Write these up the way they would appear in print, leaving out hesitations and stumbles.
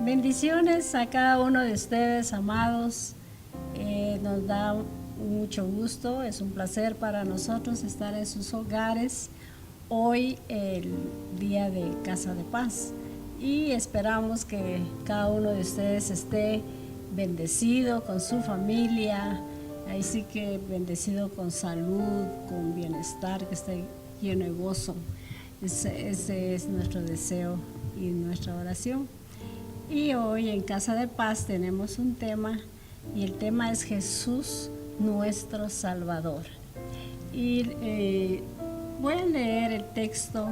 Bendiciones a cada uno de ustedes, amados. Nos da mucho gusto, es un placer para nosotros estar en sus hogares hoy, el día de Casa de Paz. Y esperamos que cada uno de ustedes esté bendecido con su familia, ahí sí que bendecido con salud, con bienestar, que esté lleno de gozo. Ese es nuestro deseo y nuestra oración. Y hoy en Casa de Paz tenemos un tema, y el tema es Jesús, nuestro Salvador. Y voy a leer el texto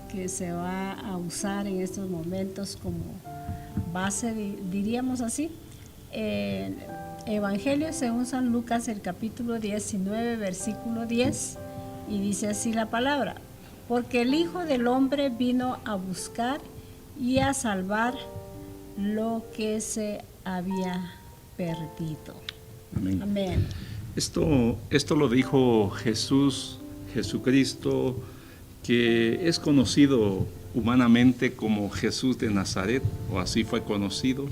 que se va a usar en estos momentos como base, diríamos así. Evangelio según San Lucas, el capítulo 19, versículo 10, y dice así la palabra: porque el Hijo del Hombre vino a buscar y a salvar lo que se había perdido. Amén. Amén. Esto lo dijo Jesucristo, que es conocido humanamente como Jesús de Nazaret, o así fue conocido,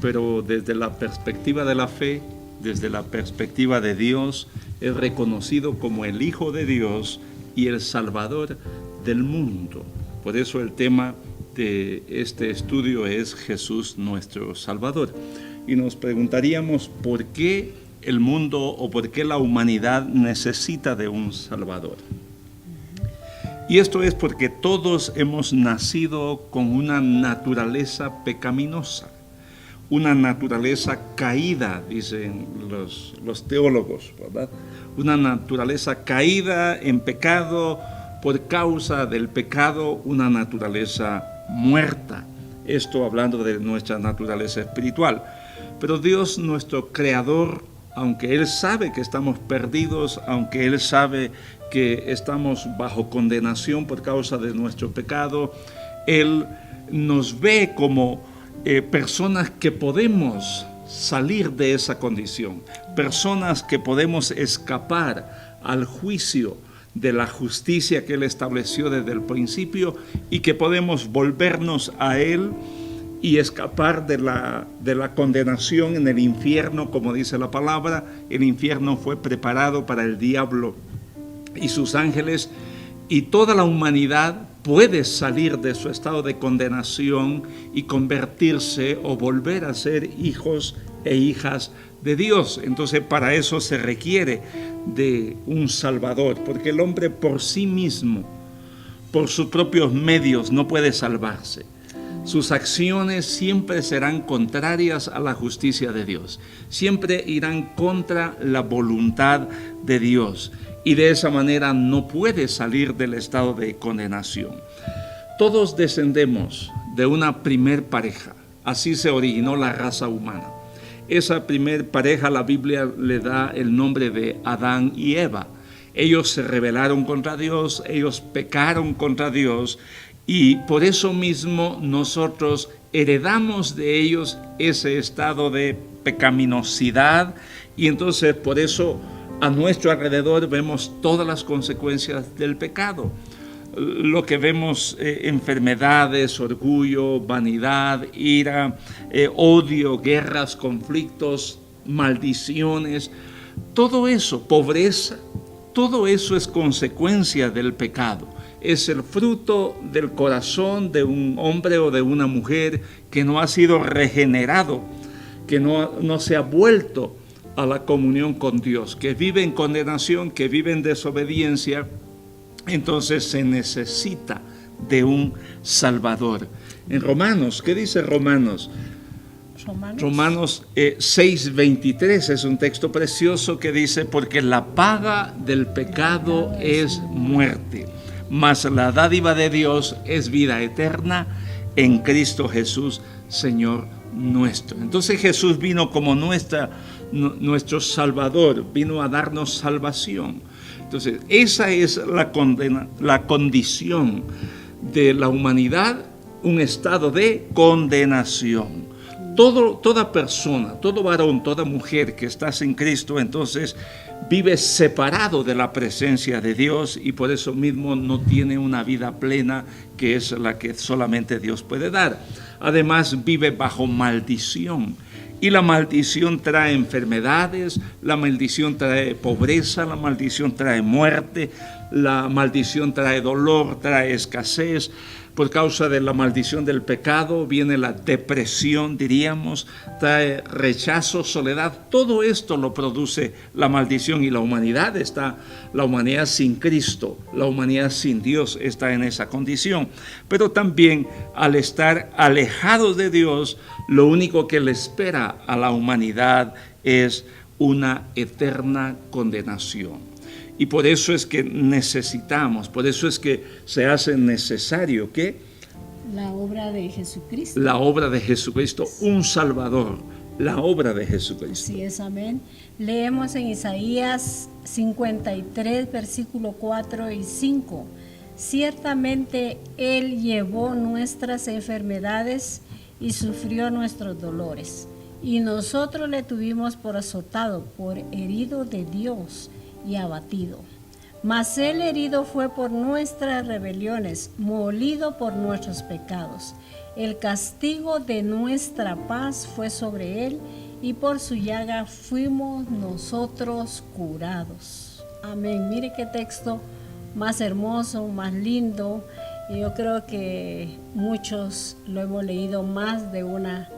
pero desde la perspectiva de la fe, desde la perspectiva de Dios, es reconocido como el Hijo de Dios y el Salvador del mundo. Por eso el tema de este estudio es Jesús nuestro Salvador. Y nos preguntaríamos por qué el mundo o por qué la humanidad necesita de un Salvador. Y esto es porque todos hemos nacido con una naturaleza pecaminosa, una naturaleza caída, dicen los teólogos, ¿verdad? Una naturaleza caída en pecado, por causa del pecado, una naturaleza muerta. Esto hablando de nuestra naturaleza espiritual. Pero Dios, nuestro Creador, aunque Él sabe que estamos perdidos, aunque Él sabe que estamos bajo condenación por causa de nuestro pecado, Él nos ve como personas que podemos salir de esa condición, personas que podemos escapar al juicio de la justicia que Él estableció desde el principio, y que podemos volvernos a Él y escapar de la condenación en el infierno. Como dice la palabra, el infierno fue preparado para el diablo y sus ángeles, y toda la humanidad puede salir de su estado de condenación y convertirse o volver a ser hijos e hijas de Dios. Entonces, para eso se requiere de un Salvador, porque el hombre por sí mismo, por sus propios medios, no puede salvarse. Sus acciones siempre serán contrarias a la justicia de Dios, siempre irán contra la voluntad de Dios, y de esa manera no puede salir del estado de condenación. Todos descendemos de una primer pareja, así se originó la raza humana. Esa primer pareja, la Biblia le da el nombre de Adán y Eva. Ellos se rebelaron contra Dios, ellos pecaron contra Dios, y por eso mismo nosotros heredamos de ellos ese estado de pecaminosidad, y entonces por eso a nuestro alrededor vemos todas las consecuencias del pecado. Lo que vemos, enfermedades, orgullo, vanidad, ira, odio, guerras, conflictos, maldiciones, todo eso, pobreza, todo eso es consecuencia del pecado. Es el fruto del corazón de un hombre o de una mujer que no ha sido regenerado, que no se ha vuelto a la comunión con Dios, que vive en condenación, que vive en desobediencia. Entonces se necesita de un Salvador. En Romanos, ¿qué dice Romanos? Romanos 6:23 es un texto precioso que dice: porque la paga del pecado es muerte, mas la dádiva de Dios es vida eterna en Cristo Jesús, Señor nuestro. Entonces Jesús vino como nuestro Salvador, vino a darnos salvación. Entonces esa es la condición de la humanidad, un estado de condenación. toda persona, todo varón, toda mujer que está sin Cristo, entonces vive separado de la presencia de Dios y por eso mismo no tiene una vida plena que es la que solamente Dios puede dar. Además vive bajo maldición. Y la maldición trae enfermedades, la maldición trae pobreza, la maldición trae muerte, la maldición trae dolor, trae escasez. Por causa de la maldición del pecado viene la depresión, diríamos, trae rechazo, soledad. Todo esto lo produce la maldición y la humanidad sin Cristo, la humanidad sin Dios está en esa condición. Pero también al estar alejados de Dios, lo único que le espera a la humanidad es una eterna condenación. Y por eso es que necesitamos, por eso es que se hace necesario que la obra de Jesucristo. La obra de Jesucristo, un Salvador, la obra de Jesucristo. Sí, es amén. Leemos en Isaías 53, versículo 4 y 5. Ciertamente Él llevó nuestras enfermedades y sufrió nuestros dolores. Y nosotros le tuvimos por azotado, por herido de Dios y abatido. Mas Él herido fue por nuestras rebeliones, molido por nuestros pecados. El castigo de nuestra paz fue sobre Él, y por su llaga fuimos nosotros curados. Amén. Mire qué texto más hermoso, más lindo. Y yo creo que muchos lo hemos leído más de una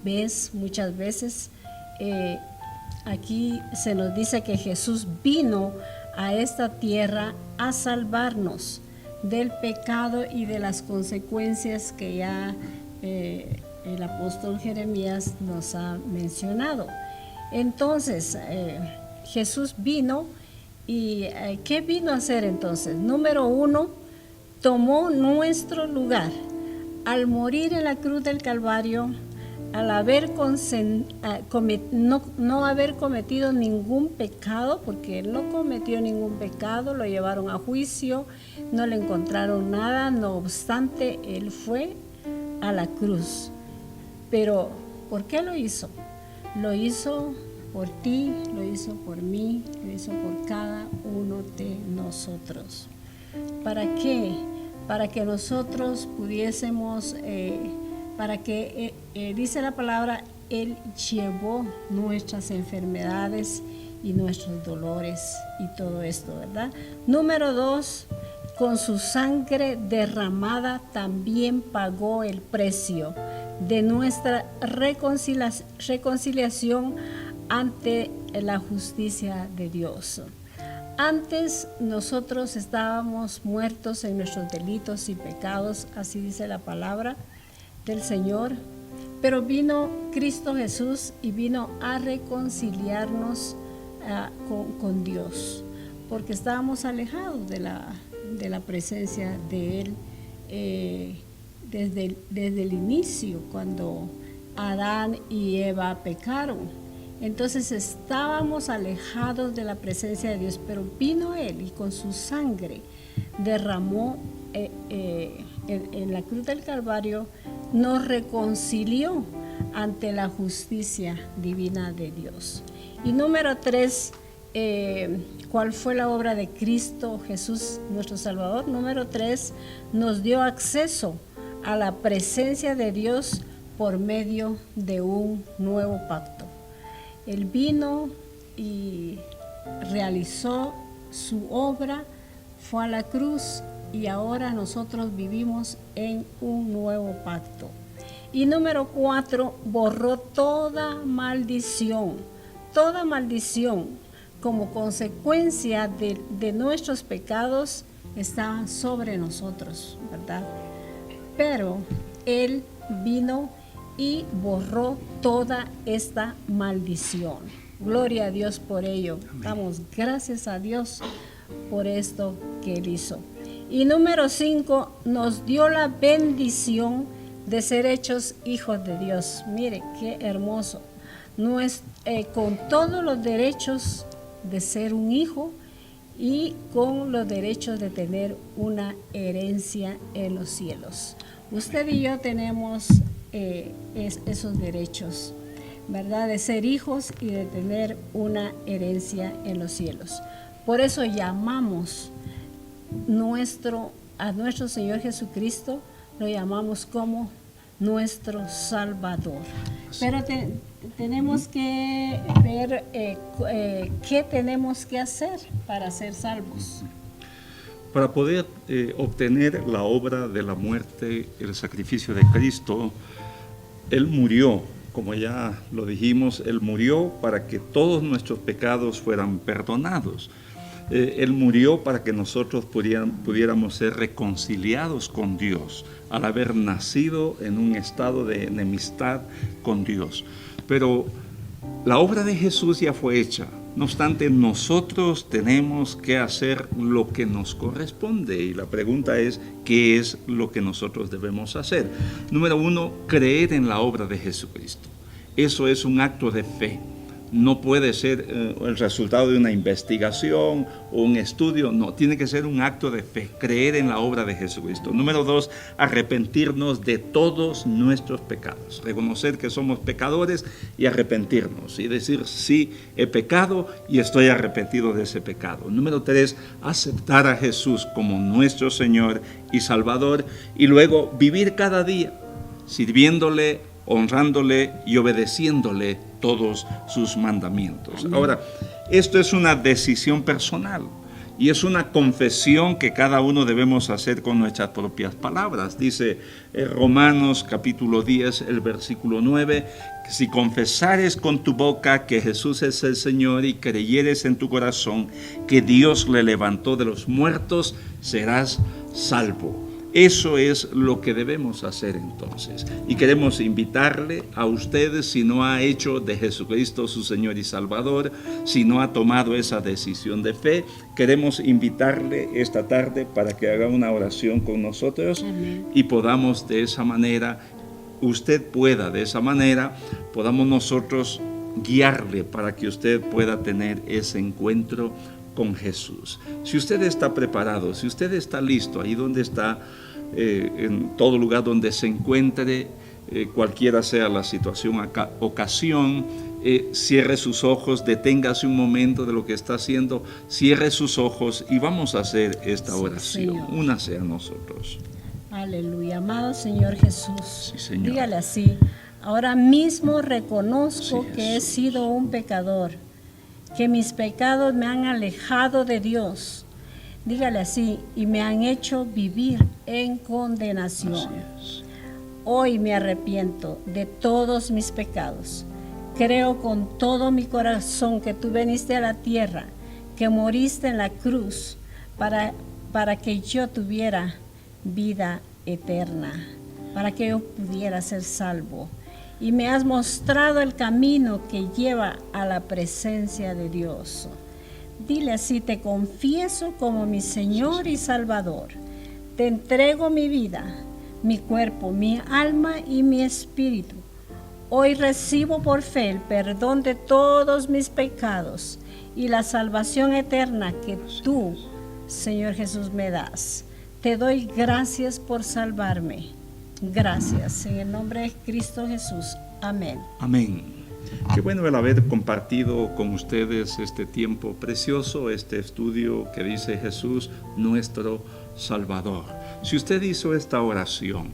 vez, muchas veces. Aquí se nos dice que Jesús vino a esta tierra a salvarnos del pecado y de las consecuencias que ya el apóstol Jeremías nos ha mencionado. Entonces, Jesús vino y ¿qué vino a hacer entonces? Número 1, tomó nuestro lugar. Al morir en la cruz del Calvario, al haber no haber cometido ningún pecado, porque Él no cometió ningún pecado, lo llevaron a juicio, no le encontraron nada, no obstante, Él fue a la cruz. Pero, ¿por qué lo hizo? Lo hizo por ti, lo hizo por mí, lo hizo por cada uno de nosotros. ¿Para qué? Para que nosotros pudiésemos... dice la palabra, Él llevó nuestras enfermedades y nuestros dolores y todo esto, ¿verdad? Número 2, con su sangre derramada también pagó el precio de nuestra reconciliación ante la justicia de Dios. Antes nosotros estábamos muertos en nuestros delitos y pecados, así dice la palabra del Señor, pero vino Cristo Jesús y vino a reconciliarnos con Dios, porque estábamos alejados de la presencia de Él desde el inicio, cuando Adán y Eva pecaron. Entonces estábamos alejados de la presencia de Dios, pero vino Él y con su sangre derramó en la cruz del Calvario, nos reconcilió ante la justicia divina de Dios. Y número 3, ¿cuál fue la obra de Cristo Jesús, nuestro Salvador? Número 3, nos dio acceso a la presencia de Dios por medio de un nuevo pacto. Él vino y realizó su obra, fue a la cruz, y ahora nosotros vivimos en un nuevo pacto. Y número 4, borró toda maldición como consecuencia de nuestros pecados está sobre nosotros, ¿verdad? Pero Él vino y borró toda esta maldición. Gloria a Dios por ello. Amén. Damos gracias a Dios por esto que Él hizo. Y número 5, nos dio la bendición de ser hechos hijos de Dios. Mire, qué hermoso. Con todos los derechos de ser un hijo y con los derechos de tener una herencia en los cielos. Usted y yo tenemos esos derechos, ¿verdad? De ser hijos y de tener una herencia en los cielos. Por eso llamamos a nuestro Señor Jesucristo, lo llamamos como nuestro Salvador. Pero tenemos que ver qué tenemos que hacer para ser salvos. Para poder obtener la obra de la muerte, el sacrificio de Cristo, Él murió, como ya lo dijimos, Él murió para que todos nuestros pecados fueran perdonados. Él murió para que nosotros pudiéramos ser reconciliados con Dios al haber nacido en un estado de enemistad con Dios. Pero la obra de Jesús ya fue hecha. No obstante, nosotros tenemos que hacer lo que nos corresponde. Y la pregunta es, ¿qué es lo que nosotros debemos hacer? Número 1, creer en la obra de Jesucristo. Eso es un acto de fe. No puede ser el resultado de una investigación o un estudio, no, tiene que ser un acto de fe, creer en la obra de Jesucristo. Número 2, arrepentirnos de todos nuestros pecados, reconocer que somos pecadores y arrepentirnos y decir, sí, he pecado y estoy arrepentido de ese pecado. Número 3, aceptar a Jesús como nuestro Señor y Salvador y luego vivir cada día sirviéndole, honrándole y obedeciéndole todos sus mandamientos. Ahora, esto es una decisión personal y es una confesión que cada uno debemos hacer con nuestras propias palabras. Dice Romanos capítulo 10, el versículo 9, que si confesares con tu boca que Jesús es el Señor y creyeres en tu corazón que Dios le levantó de los muertos, serás salvo. Eso es lo que debemos hacer entonces. Y queremos invitarle a ustedes, si no ha hecho de Jesucristo su Señor y Salvador, si no ha tomado esa decisión de fe, queremos invitarle esta tarde para que haga una oración con nosotros. Amén. Y podamos de esa manera, podamos nosotros guiarle para que usted pueda tener ese encuentro con Jesús. Si usted está preparado, si usted está listo, ahí donde está, en todo lugar donde se encuentre, cualquiera sea la situación, ocasión, cierre sus ojos, deténgase un momento de lo que está haciendo, cierre sus ojos y vamos a hacer esta oración. Señor. Únase a nosotros. Aleluya, amado Señor Jesús. Sí, Señor. Dígale así, ahora mismo reconozco que he sido un pecador, que mis pecados me han alejado de Dios. Dígale así, y me han hecho vivir en condenación. Hoy me arrepiento de todos mis pecados. Creo con todo mi corazón que tú viniste a la tierra, que moriste en la cruz para que yo tuviera vida eterna, para que yo pudiera ser salvo. Y me has mostrado el camino que lleva a la presencia de Dios. Dile así, te confieso como mi Señor y Salvador. Te entrego mi vida, mi cuerpo, mi alma y mi espíritu. Hoy recibo por fe el perdón de todos mis pecados y la salvación eterna que tú, Señor Jesús, me das. Te doy gracias por salvarme. Gracias, en el nombre de Cristo Jesús. Amén. Amén. Qué bueno el haber compartido con ustedes este tiempo precioso, este estudio que dice Jesús, nuestro Salvador. Si usted hizo esta oración,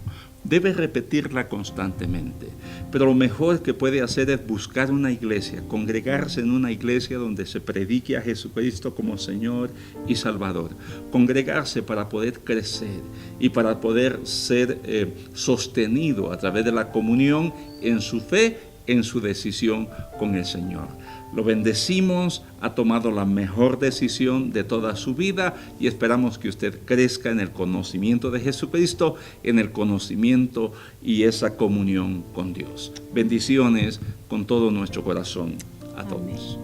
debe repetirla constantemente, pero lo mejor que puede hacer es buscar una iglesia, congregarse en una iglesia donde se predique a Jesucristo como Señor y Salvador, congregarse para poder crecer y para poder ser sostenido a través de la comunión en su fe, en su decisión con el Señor. Lo bendecimos, ha tomado la mejor decisión de toda su vida y esperamos que usted crezca en el conocimiento de Jesucristo, en el conocimiento y esa comunión con Dios. Bendiciones con todo nuestro corazón a todos.